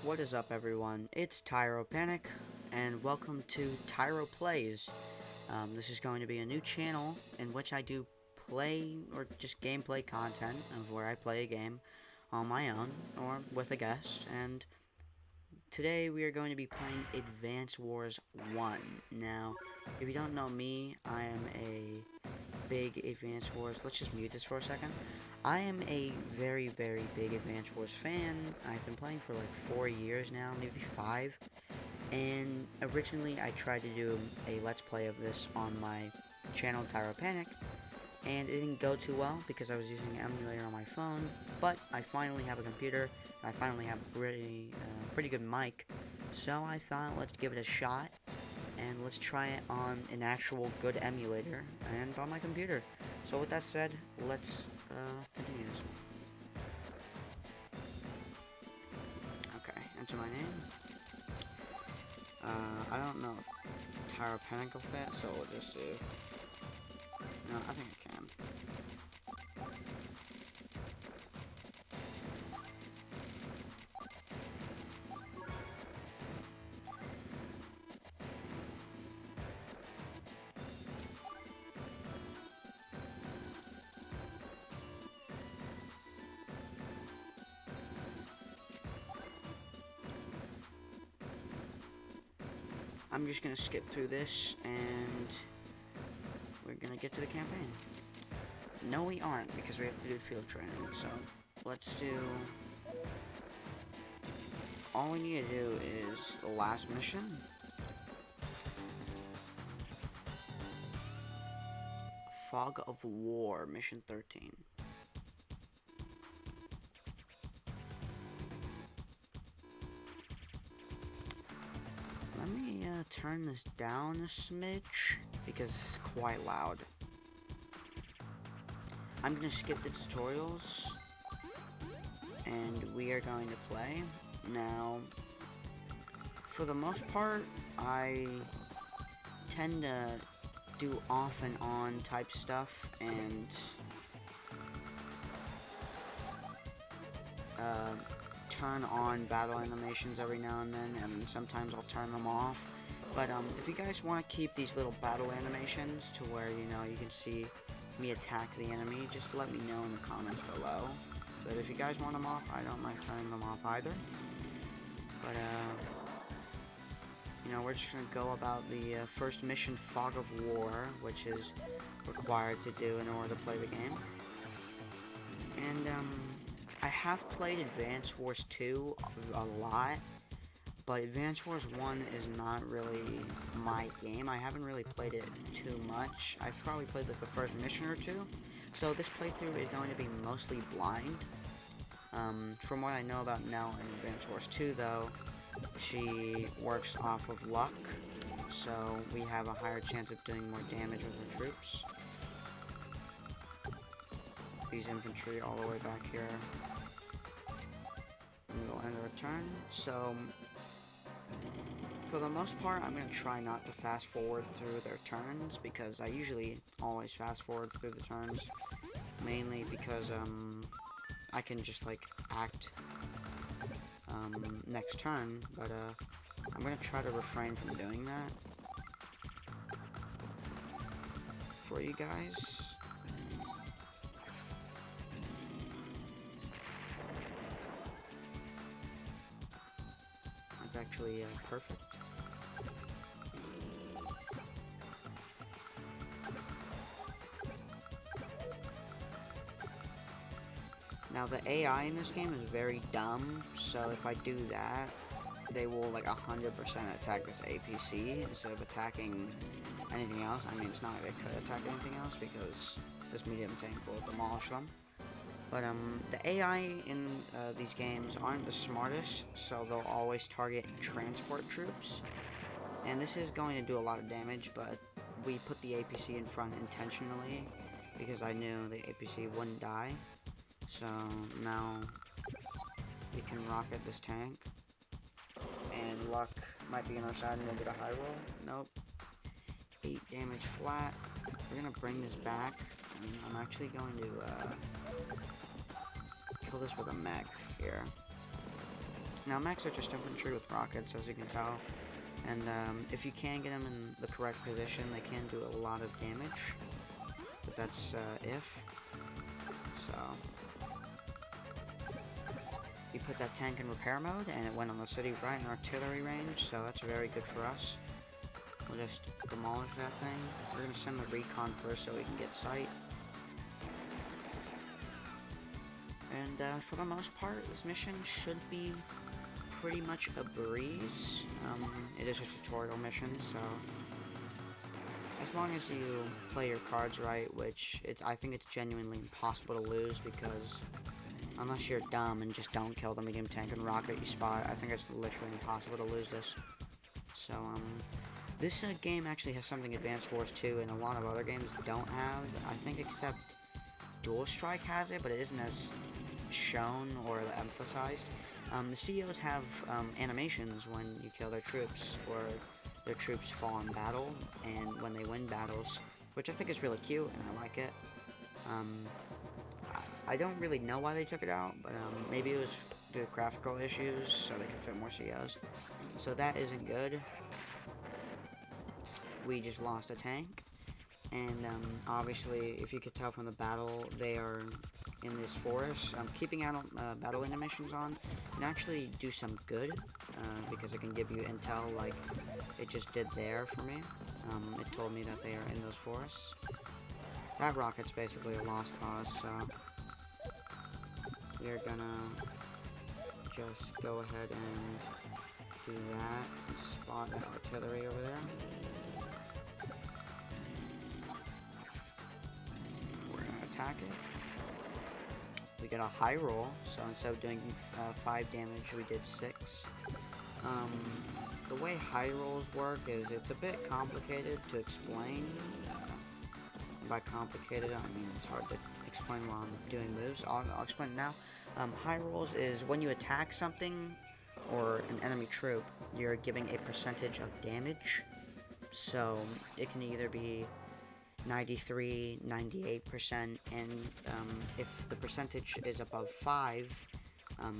What is up, everyone? It's Tyro Panic, and welcome to Tyro Plays. This is going to be a new channel in which I do play or just gameplay content of where I play a game on my own or with a guest. And today we are going to be playing Advance Wars 1. Now, if you don't know me, I am a big Advance Wars. Let's just mute this for a second. I am a very, very big Advance Wars fan. I've been playing for like 4 years now, maybe 5. And originally I tried to do a Let's Play of this on my channel, Tyro Panic. And it didn't go too well because I was using an emulator on my phone. But I finally have a computer. And I finally have a pretty good mic. So I thought, let's give it a shot. And let's try it on an actual good emulator and on my computer. So with that said, let's continue this. Okay, enter my name. I don't know if Tyro Panic will fit, so we'll just do... No, I think I can. I'm just gonna skip through this, and we're gonna get to the campaign. No, we aren't, because we have to do field training, so let's do... All we need to do is the last mission. Fog of War, Mission 13. Let me turn this down a smidge, because it's quite loud. I'm going to skip the tutorials, and we are going to play. Now, for the most part, I tend to do off and on type stuff, and turn on battle animations every now and then, and sometimes I'll turn them off. But if you guys want to keep these little battle animations to where, you know, you can see me attack the enemy, just let me know in the comments below. But if you guys want them off, I don't mind turning them off either. But, you know, we're just going to go about the first mission, Fog of War, which is required to do in order to play the game. And, I have played Advance Wars 2 a lot, but Advance Wars 1 is not really my game. I haven't really played it too much. I've probably played like the first mission or two, so this playthrough is going to be mostly blind. From what I know about Nell in Advance Wars 2, though, she works off of luck, so we have a higher chance of doing more damage with the troops. These infantry all the way back here. And we'll end our turn. So, for the most part, I'm going to try not to fast forward through their turns, because I usually always fast forward through the turns. Mainly because, I can just, like, act, next turn, but, I'm going to try to refrain from doing that for you guys. That's actually perfect. Now the AI in this game is very dumb, so if I do that, they will like 100% attack this APC instead of attacking anything else. I mean, it's not like they could attack anything else because this medium tank will demolish them. But the AI in these games aren't the smartest, so they'll always target transport troops. And this is going to do a lot of damage, but we put the APC in front intentionally because I knew the APC wouldn't die. So now we can rocket this tank. And luck might be on our side and we'll get a high roll. Nope. 8 damage flat. We're gonna bring this back. And I'm actually going to kill this with a mech here. Now, mechs are just infantry with rockets, as you can tell. And if you can get them in the correct position, they can do a lot of damage. But that's if. So, we put that tank in repair mode, and it went on the city right in artillery range, so that's very good for us. We'll just demolish that thing. We're going to send the recon first so we can get sight. And for the most part, this mission should be pretty much a breeze. It is a tutorial mission, so as long as you play your cards right, which I think it's genuinely impossible to lose, because unless you're dumb and just don't kill the medium tank and rocket you spot, I think it's literally impossible to lose this. So this game actually has something Advanced Wars 2 and a lot of other games don't have. I think except Dual Strike has it, but it isn't as shown or emphasized. The CEOs have animations when you kill their troops, or their troops fall in battle, and when they win battles, which I think is really cute, and I like it. I don't really know why they took it out, but maybe it was due to graphical issues, so they could fit more CEOs. So that isn't good. We just lost a tank, and obviously, if you could tell from the battle, they are in this forest. Keeping out battle animations on can actually do some good, because it can give you intel like it just did there for me. It told me that they are in those forests. That rocket's basically a lost cause, so we're gonna just go ahead and do that and spot that artillery over there. We're gonna attack it. We got a high roll, so instead of doing 5 damage, we did 6. The way high rolls work is it's a bit complicated to explain. By complicated, I mean it's hard to explain while I'm doing moves. I'll explain it now. High rolls is when you attack something or an enemy troop, you're giving a percentage of damage. So it can either be 93, 98%, and if the percentage is above 5,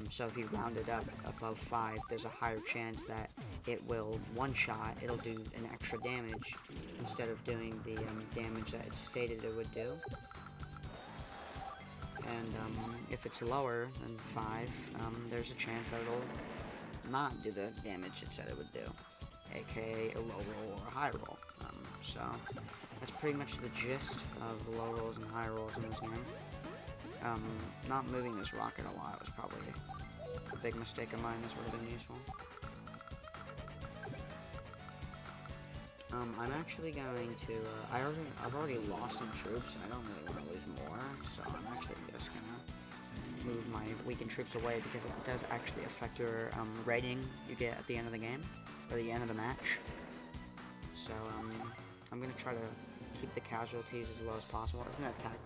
so if you round it up above 5, there's a higher chance that it will one-shot, it'll do an extra damage, instead of doing the damage that it stated it would do. And if it's lower than 5, there's a chance that it'll not do the damage it said it would do, aka a low roll or a high roll. So that's pretty much the gist of the low rolls and high rolls in this game. Not moving this rocket a lot was probably a big mistake of mine. This would have been useful. I'm actually going to, I've already lost some troops, and I don't really want to lose more, so I'm actually just gonna move my weakened troops away, because it does actually affect your rating you get at the end of the game, or the end of the match. So I'm gonna try to keep the casualties as low as possible. It's gonna attack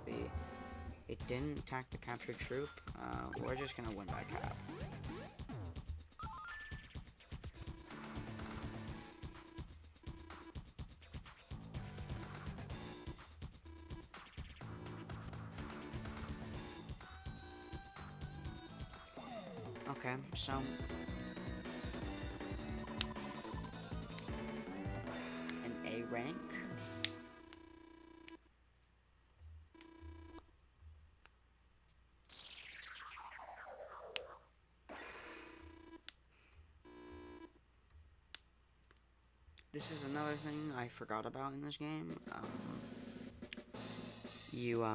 it didn't attack the captured troop. We're just gonna win by cap. Okay, so an A rank. This is another thing I forgot about in this game. You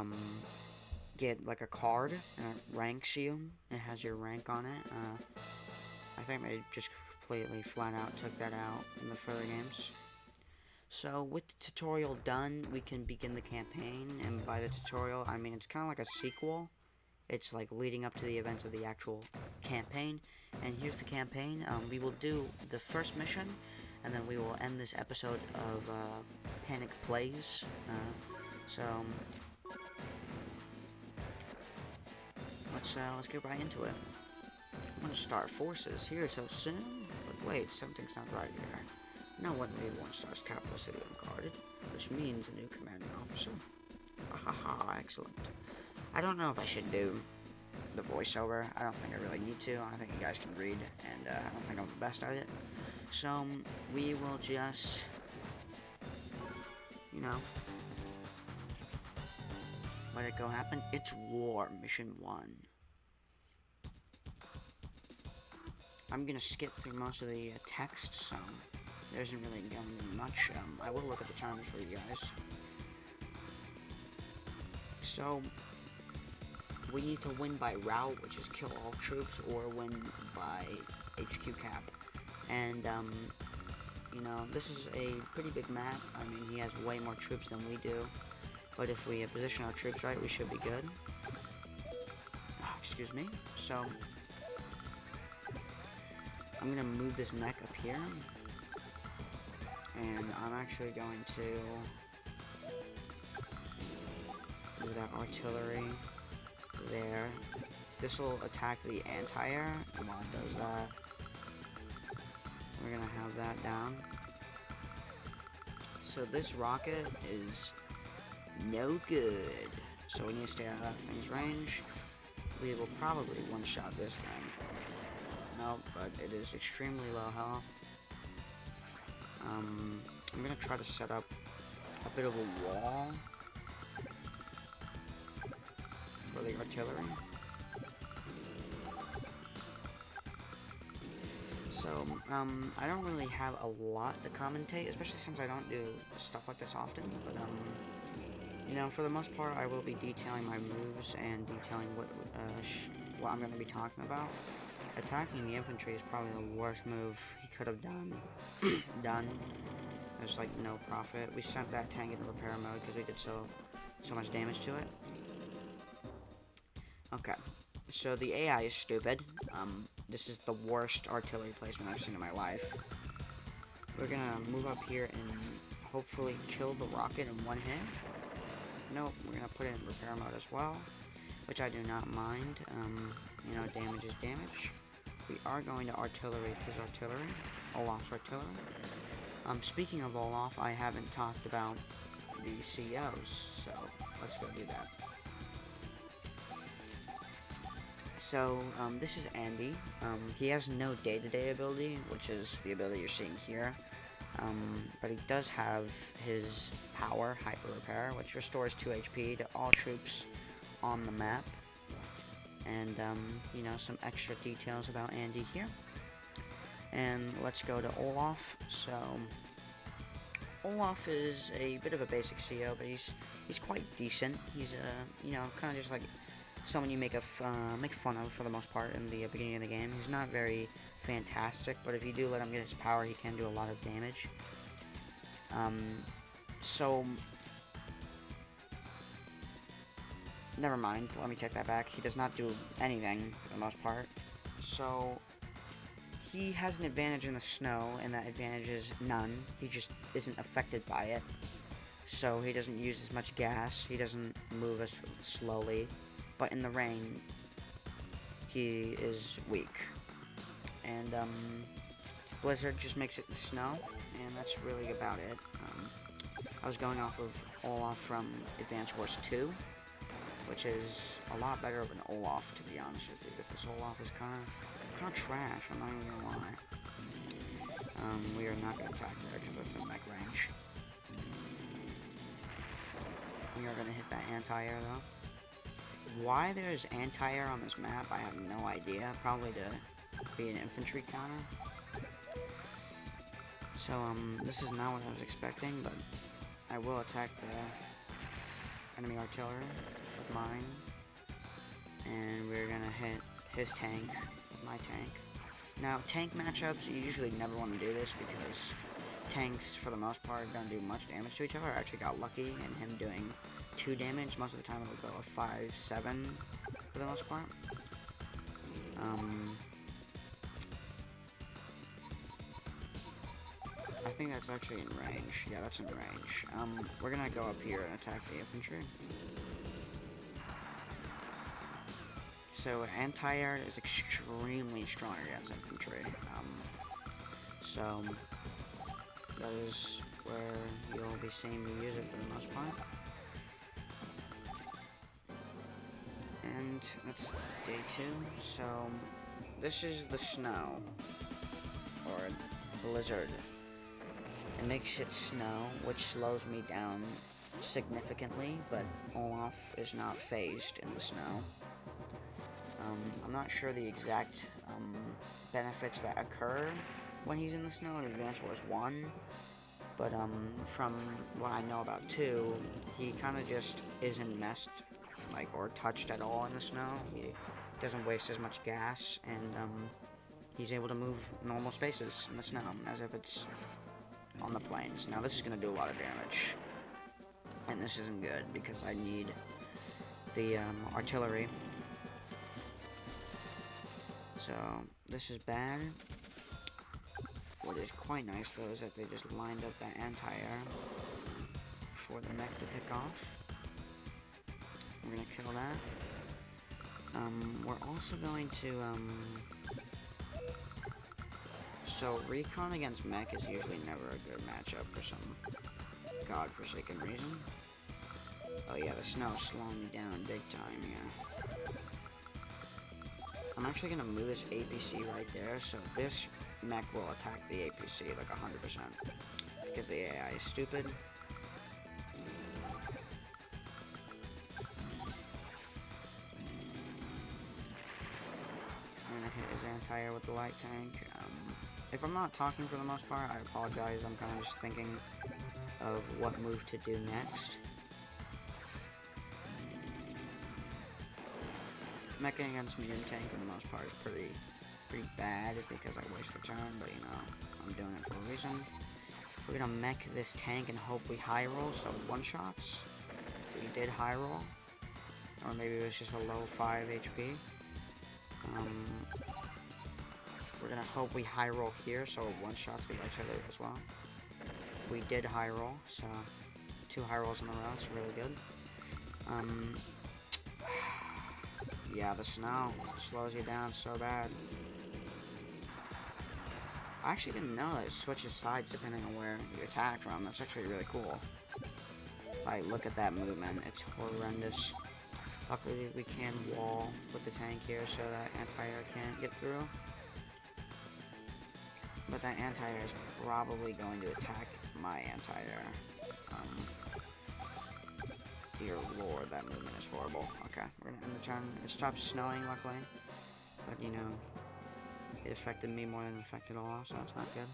get like a card and it ranks you. It has your rank on it. I think they just completely flat out took that out in the further games. So with the tutorial done, we can begin the campaign, and by the tutorial I mean it's kind of like a sequel. It's like leading up to the events of the actual campaign. And here's the campaign. We will do the first mission, and then we will end this episode of Panic Plays. Let's get right into it. I'm gonna start forces here so soon, but wait, something's not right here. No one really wants Star's capital city unguarded, which means a new commanding officer. Ahaha, excellent. I don't know if I should do the voiceover. I don't think I really need to. I think you guys can read, and I don't think I'm the best at it. So we will just, you know, let it go happen. It's war, mission 1. I'm gonna skip through most of the text, so there isn't really going to be much. I will look at the terms for you guys. So we need to win by route, which is kill all troops, or win by HQ cap. And you know, this is a pretty big map. I mean, he has way more troops than we do. But if we position our troops right, we should be good. Oh, excuse me. So I'm gonna move this mech up here, and I'm actually going to move that artillery there. This will attack the anti-air, and while it does that, we're gonna have that down. So this rocket is no good. So we need to stay out of that thing's range. We will probably one-shot this thing. No, but it is extremely low health. I'm gonna try to set up a bit of a wall for the artillery. So, I don't really have a lot to commentate, especially since I don't do stuff like this often, but, you know, for the most part, I will be detailing my moves and detailing what I'm going to be talking about. Attacking the infantry is probably the worst move he could have done. There's, like, no profit. We sent that tank into repair mode because we did so much damage to it. Okay, so the AI is stupid. This is the worst artillery placement I've seen in my life. We're gonna move up here and hopefully kill the rocket in one hit. Nope, we're gonna put it in repair mode as well, which I do not mind. You know, damage is damage. We are going to artillery his artillery, Olaf's artillery. Speaking of Olaf, I haven't talked about the COs, so let's go do that. So, this is Andy. He has no day-to-day ability, which is the ability you're seeing here. But he does have his power, Hyper Repair, which restores 2 HP to all troops on the map. And, you know, some extra details about Andy here. And let's go to Olaf. So, Olaf is a bit of a basic CO, but he's quite decent. He's, you know, kind of just like someone you make fun of for the most part in the beginning of the game. He's not very fantastic, but if you do let him get his power, he can do a lot of damage. So never mind, let me take that back. He does not do anything for the most part. So he has an advantage in the snow, and that advantage is none. He just isn't affected by it. So he doesn't use as much gas, he doesn't move as slowly. But in the rain, he is weak. And, Blizzard just makes it snow, and that's really about it. I was going off of Olaf from Advance Wars 2, which is a lot better of an Olaf, to be honest with you. But this Olaf is kind of trash, I'm not even gonna lie. We are not gonna attack there, because that's in mech range. We are gonna hit that anti-air, though. Why there's anti-air on this map, I have no idea. Probably to be an infantry counter. So, this is not what I was expecting, but I will attack the enemy artillery with mine. And we're gonna hit his tank with my tank. Now, tank matchups, you usually never want to do this because tanks, for the most part, don't do much damage to each other. I actually got lucky in him doing 2 damage. Most of the time it'll go a 5-7 for the most part. I think that's actually in range. Yeah, that's in range. We're gonna go up here and attack the infantry. So anti-air is extremely strong against infantry. So that is where you'll be seeing me use it for the most part. And And it's day 2, so this is the snow, or blizzard. It makes it snow, which slows me down significantly, but Olaf is not phased in the snow. I'm not sure the exact benefits that occur when he's in the snow in Advance Wars 1, but from what I know about 2, he kind of just isn't messed, like, or touched at all in the snow. He doesn't waste as much gas, and he's able to move normal spaces in the snow, as if it's on the plains. Now this is going to do a lot of damage, and this isn't good, because I need the artillery. So, this is bad. What is quite nice, though, is that they just lined up that anti-air for the mech to pick off. We're gonna kill that. We're also going to, so, recon against mech is usually never a good matchup for some godforsaken reason. Oh yeah, the snow's slowing me down big time, yeah. I'm actually gonna move this APC right there, so this mech will attack the APC like 100%, because the AI is stupid. I'm gonna hit his anti-air with the light tank. If I'm not talking for the most part, I apologize. I'm kind of just thinking of what move to do next. Meching against medium tank for the most part is pretty bad because I waste the turn, but you know, I'm doing it for a reason. We're gonna mech this tank and hope we high roll, so one-shots. We did high roll. Or maybe it was just a low 5 HP. We're gonna hope we high roll here, so one-shots the artillery as well. We did high roll, so 2 high rolls in a row, it's really good. Yeah, the snow slows you down so bad. I actually didn't know that it switches sides depending on where you attack from. That's actually really cool. Like, look at that movement. It's horrendous. Luckily, we can wall with the tank here so that anti-air can't get through. But that anti-air is probably going to attack my anti-air. Dear lord, that movement is horrible. Okay, we're gonna end the turn. It stopped snowing, luckily. But, you know, it affected me more than it affected Olaf, so that's not good.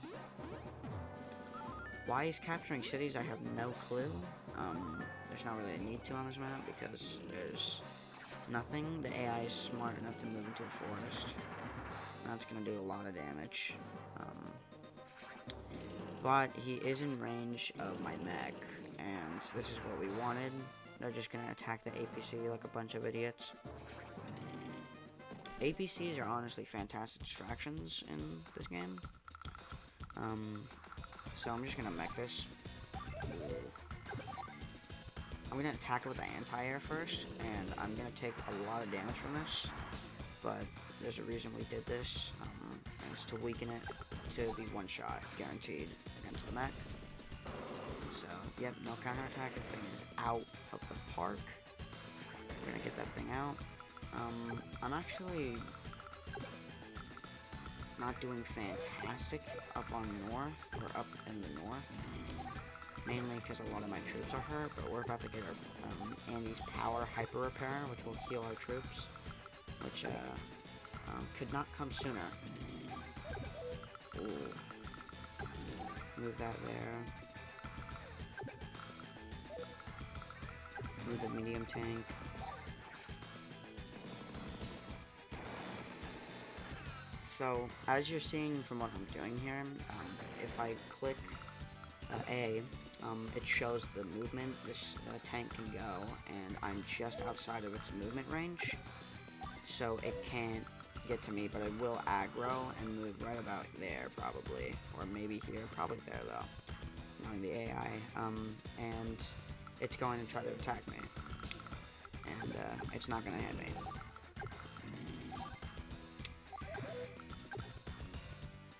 Why he's capturing cities, I have no clue. There's not really a need to on this map, because there's nothing. The AI is smart enough to move into a forest. And that's gonna do a lot of damage. But he is in range of my mech, and this is what we wanted. They're just gonna attack the APC like a bunch of idiots. APCs are honestly fantastic distractions in this game. So I'm just gonna mech this. I'm gonna attack it with the anti-air first, and I'm gonna take a lot of damage from this. But there's a reason we did this, and it's to weaken it to be one shot, guaranteed, against the mech. So, yep, no counterattack. The thing is out of the park. We're gonna get that thing out. I'm actually not doing fantastic up on north, or up in the north. Mainly because a lot of my troops are hurt, but we're about to get our Andy's Power Hyper Repair, which will heal our troops. Which, could not come sooner. Ooh. Move that there. Move the medium tank. So, as you're seeing from what I'm doing here, if I click A, it shows the movement this tank can go, and I'm just outside of its movement range, so it can't get to me, but it will aggro and move right about there, probably, or maybe here, probably there, though, knowing the AI, and it's going to try to attack me, and it's not going to hit me.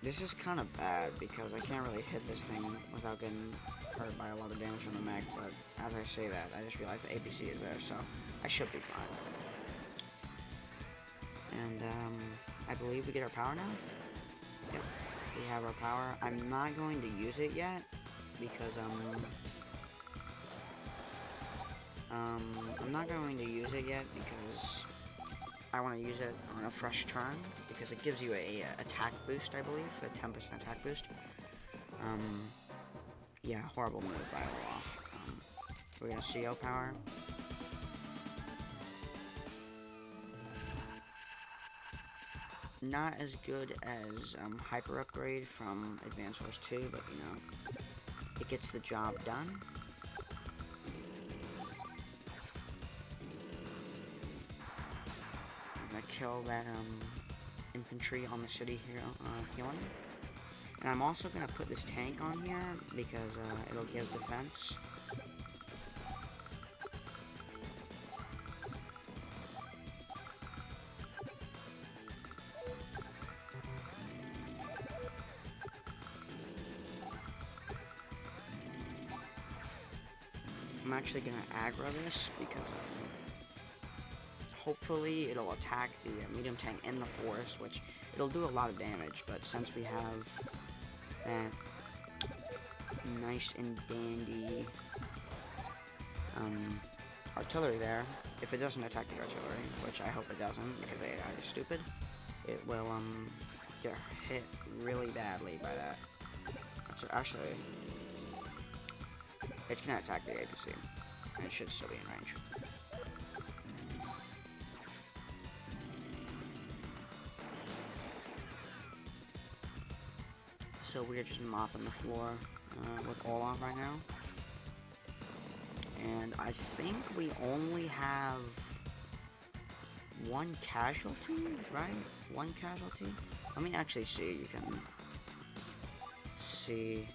This is kind of bad, because I can't really hit this thing without getting hurt by a lot of damage from the mech, but as I say that, I just realized the APC is there, so I should be fine. And, I believe we get our power now? Yep, we have our power. I'm not going to use it yet, because, I'm not going to use it yet because I want to use it on a fresh turn, because it gives you a attack boost, I believe, a 10% attack boost. Yeah, horrible move by Olaf. We're gonna CO power. Not as good as Hyper Upgrade from Advanced Wars 2, but you know, it gets the job done. I'm gonna kill that infantry on the city here, healing. And I'm also gonna put this tank on here because it'll give defense. I'm actually gonna aggro this because hopefully it'll attack the medium tank in the forest, which it'll do a lot of damage, but since we have that nice and dandy artillery there, if it doesn't attack the artillery, which I hope it doesn't because the AI is stupid, it will get hit really badly by that. So actually, it's gonna attack the APC, and it should still be in range. So we're just mopping the floor with Olaf right now. And I think we only have one casualty, right? One casualty? Let me actually see. You can see.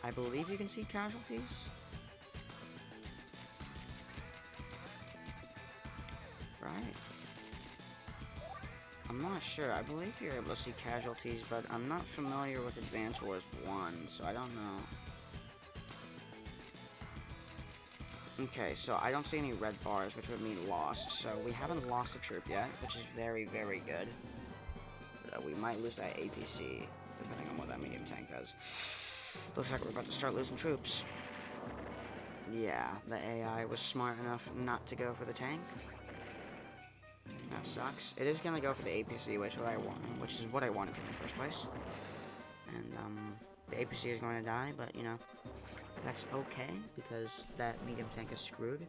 I believe you can see casualties. Right? I'm not sure. I believe you're able to see casualties, but I'm not familiar with Advanced Wars 1, so I don't know. Okay, so I don't see any red bars, which would mean lost. So we haven't lost a troop yet, which is very, very good. We might lose that APC, depending on what that medium tank does. Looks like we're about to start losing troops. Yeah, the AI was smart enough not to go for the tank. That sucks. It is gonna go for the APC, which is what I wanted from the first place. And the APC is going to die, but you know, that's okay because that medium tank is screwed.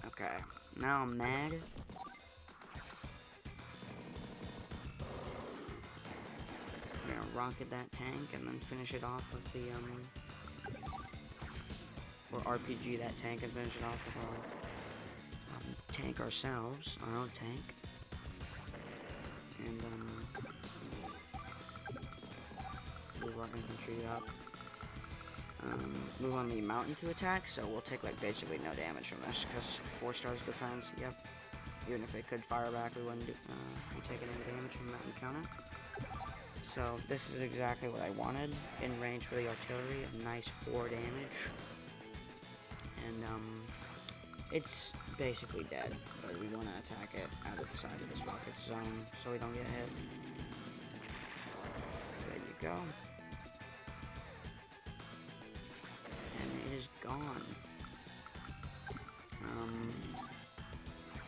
Okay, now I'm mad. We're gonna rocket that tank and then finish it off with the or RPG that tank and finish it off with our tank ourselves, our own tank. And move our infantry up. Move on the mountain to attack, so we'll take like basically no damage from this because 4 stars defense. Yep. Even if they could fire back, we wouldn't be taking any damage from that encounter. So this is exactly what I wanted in range for the artillery. A nice 4 damage, and it's basically dead, but we want to attack it out of the side of this rocket zone so we don't get hit. There you go. And it is gone.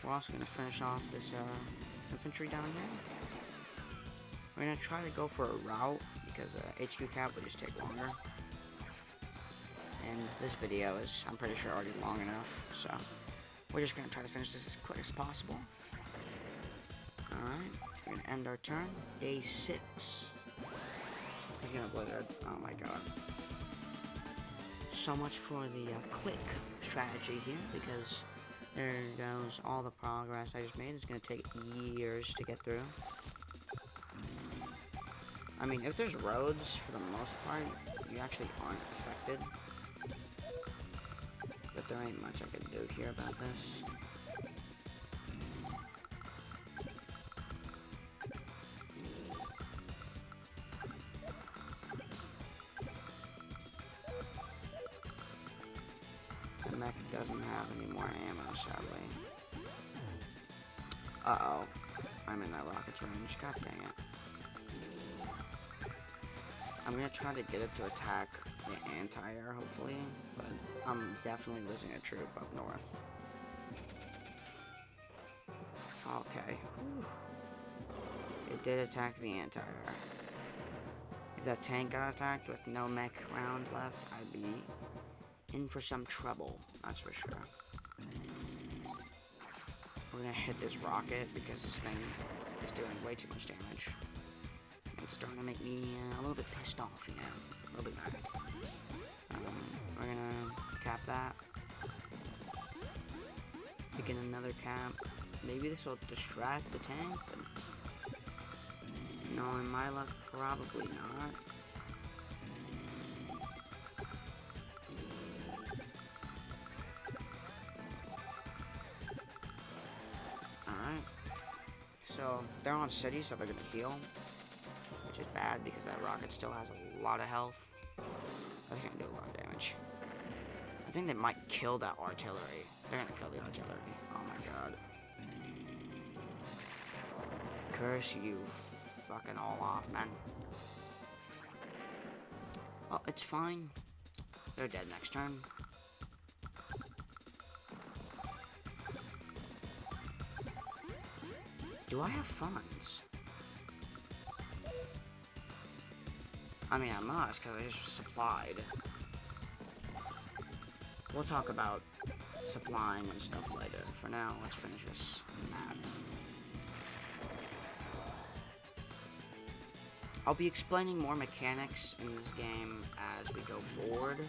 We're also going to finish off this infantry down here. We're going to try to go for a route because HQ cap would just take longer. And this video is, I'm pretty sure, already long enough, so we're just going to try to finish this as quick as possible. Alright, we're going to end our turn. Day 6. He's going to blizzard. Oh my god. So much for the quick strategy here, because there goes all the progress I just made. It's going to take years to get through. I mean, if there's roads, for the most part, you actually aren't affected. But there ain't much I can do here about this. mech doesn't have any more ammo, sadly. Uh-oh. I'm in that rocket's range. God dang it. I'm gonna try to get it to attack the anti-air, hopefully, but I'm definitely losing a troop up north. Okay. Whew. It did attack the anti-air. If that tank got attacked with no mech round left, I'd be in for some trouble, that's for sure. We're gonna hit this rocket because this thing is doing way too much damage. It's starting to make me a little bit pissed off, you know, a little bit mad. We're gonna cap that. Pick in another cap. Maybe this will distract the tank, but knowing my luck, probably not. Alright. So, they're on city, so they're gonna heal. Which is bad, because that rocket still has a lot of health. That's gonna do a lot of damage. I think they might kill that artillery. They're gonna kill the artillery. Oh my god. Curse you fucking all off, man. Oh, it's fine. They're dead next turn. Do I have funds? I mean, I must, because I just supplied. We'll talk about supplying and stuff later. For now, let's finish this map. I'll be explaining more mechanics in this game as we go forward.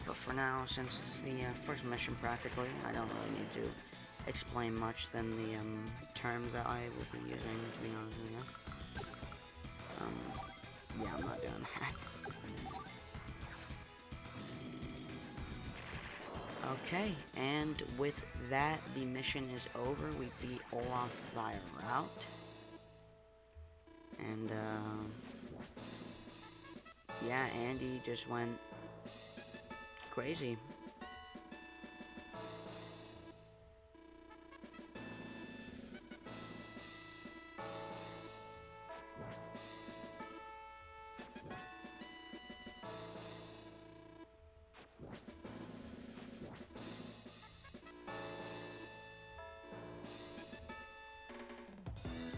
But for now, since it's the first mission practically, I don't really need to explain much than the terms that I will be using, to be honest with you. Yeah, I'm not doing that. Okay, and with that, the mission is over. We beat Olaf via route. And, yeah, Andy just went crazy.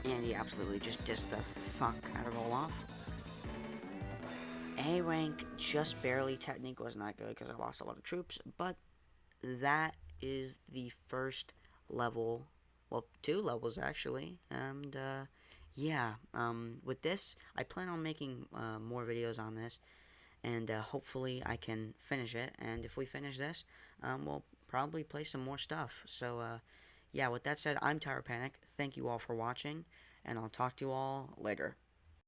And he absolutely just dissed the fuck out of Olaf. A rank, just barely. Technique was not good because I lost a lot of troops, but that is the first level, well, 2 levels actually, and yeah, with this, I plan on making more videos on this, and hopefully I can finish it, and if we finish this, we'll probably play some more stuff. So yeah, with that said, I'm Tyro. Thank you all for watching, and I'll talk to you all later.